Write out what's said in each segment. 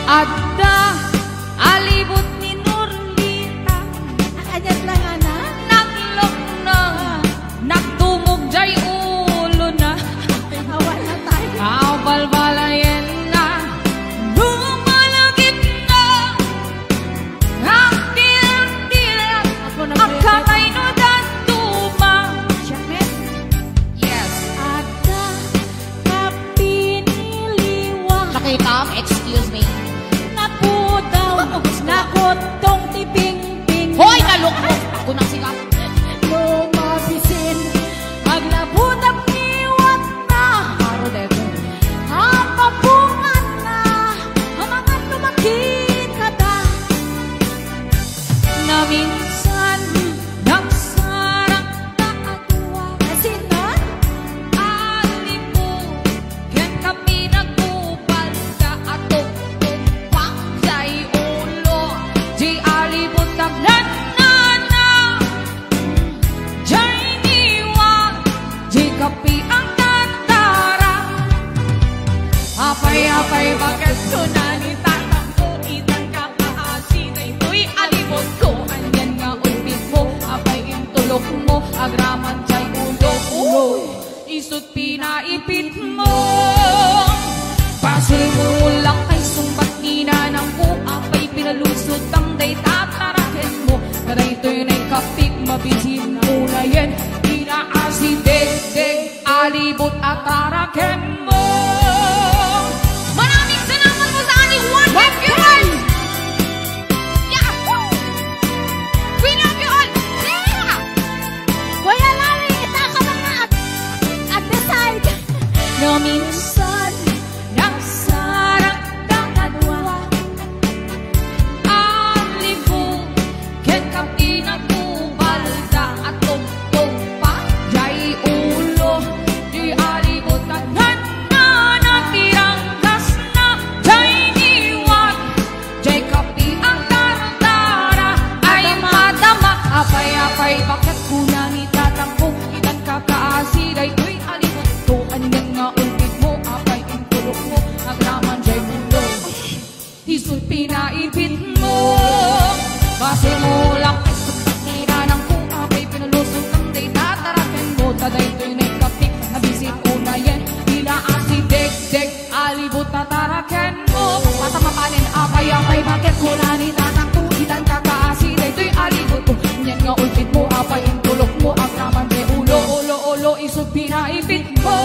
Adda alibot ni Nurlita. Anyat lang ana. Naglok na nagtumog jay ulo na. Hawa na tayo. Balbalayan na lumalagit na. Ang til-til ang kamay no dantuma. Shakmet. Yes. Ada kapiniliwa. Nakita, excuse me. Napudaw. Nakotong tiping-ping. Hoy, nalukmok ako ng sikat. Lumabisin. Aglabutang niwat na. Paro dito. Hapapungan na. Ang mga lumakita da. Na minsan nagsarang naatwa. Asinan? Alipo ken kami nagupal sa atok pang jay ulo. Di alibot tagnanana. Jay niwang di kapi ang tantara. Apay-apay bakit sunani tatang ko itang kakaasin ay tuy alibot ko. Anyan nga ulpit mo, apay intulok mo, agraman jay ulo. Isut pinaipit mo. Pasil mo lang kay sumbat ninanang ko, apay pinalusot ang day tatarakin mo. Karay to'y kapik mabisin mo na yan. Inaasi deg-deg alibot at tarakin mo. Maraming salamat po sa ating 1 viewers! Yahoo! We love you all! Yeah! Kuya Larry, ita ka mga at the side. Na minsan nagsarang kakadwa. Alibo ken kami nagubal da atog-tog pa jay ulo. Di alibot tanan na natirang gas na jay niwag. Jay kapi ang tartara ay madama. Apay-apay bakit kunang itatangkong kitang kakaasilay ko'y alibot ko. Anyan nga ulpit mo, apay intulok mo, agraman jay ulo. Isut pinaipit mo. Base mo lang ninanang ko, apay pinalusot ng day tatarakin mo. Taday to'y kapik, nabisit ko na yan. Inaasi deg-deg alibot tatarakin mo. Patamapanin apay-apay bakit kunang itatangkong kitang kakaasilay to'y alibot ko. Yan nga ulpit mo, apay intulok mo, agraman jay ulo. Ulo-ulo isut pinaipit mo.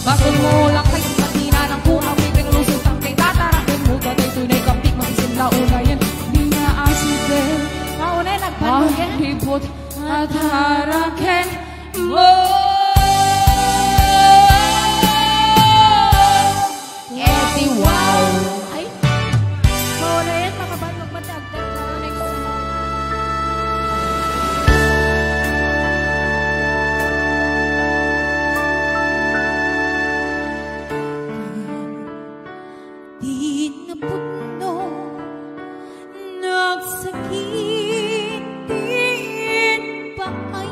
Basol mo lang kayo sa ninanang ko, apay pinalusot ng day tatarakin mo. Taday to'y kapik, mabisin launa yan. Di na asidel Maunay nagpalugan. alibot at harakin mo. Eti wow. Ay, maunay yan makabandog matagdag. Maunay ko. Di na puno nagsakitin pa ay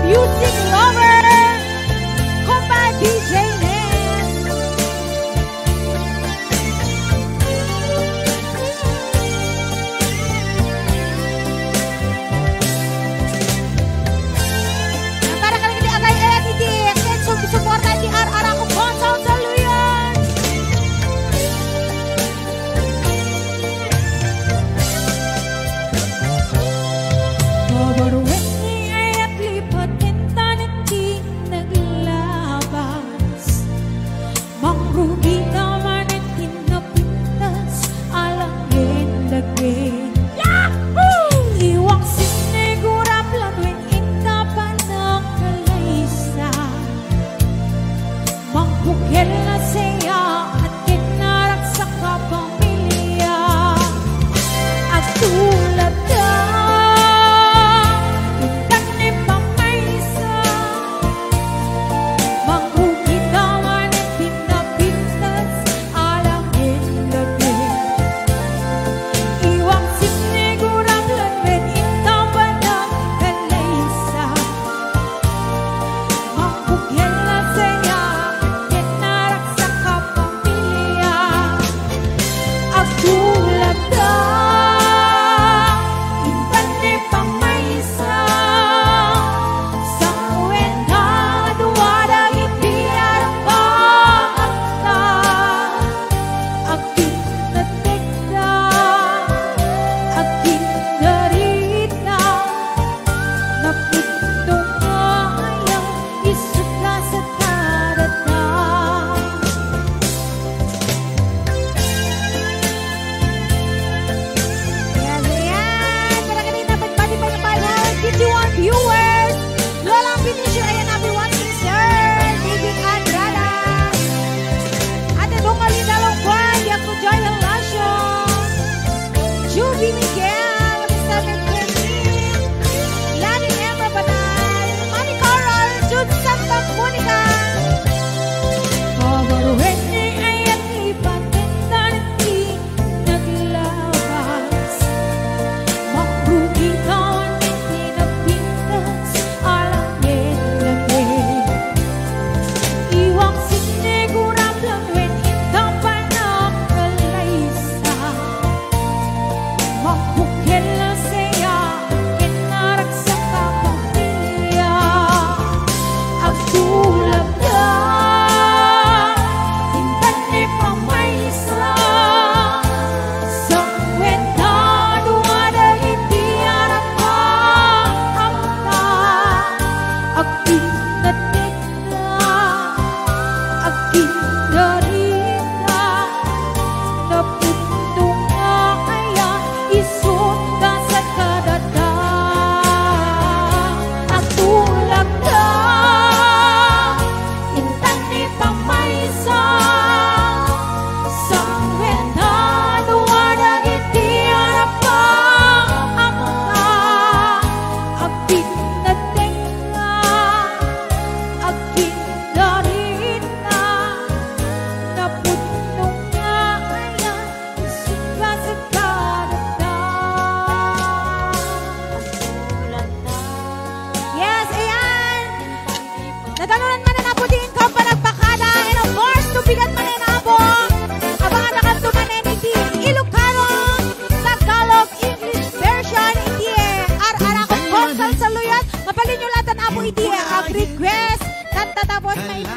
music lover, compa DJ Ness. Para kali ini agay edit, and suporta di ara ko Konsol Saluyan. Baru ini ayat lipat tinta nanti naglabas, mangrugi naman ang tinapintas alangin lagin. Iwang sinigura planuin inta pa ng kalaysa, manghugel na siya at kinarak sa kapamilya. At tulad na viewers, Lola Finisher, ayan everyone, Sir David Andrada, Ate Dongali Dalongkwan, Yaku Joy Lasio, Juby Miguel, Mr. Kentin, Lani Emma Banal, Mami Coral, Jude Santa Monica. Baru ini ayat lipatin nanti naglabas, mangrugi kawan nadalunan man na putin ka pa nagpakada, and of course tubigan man na po abangan na kanto man na iti Ilocano, Tagalog, English version iti ara ko Konsol Saluyan, mapalin nyo lahat na po iti request kanta tapos may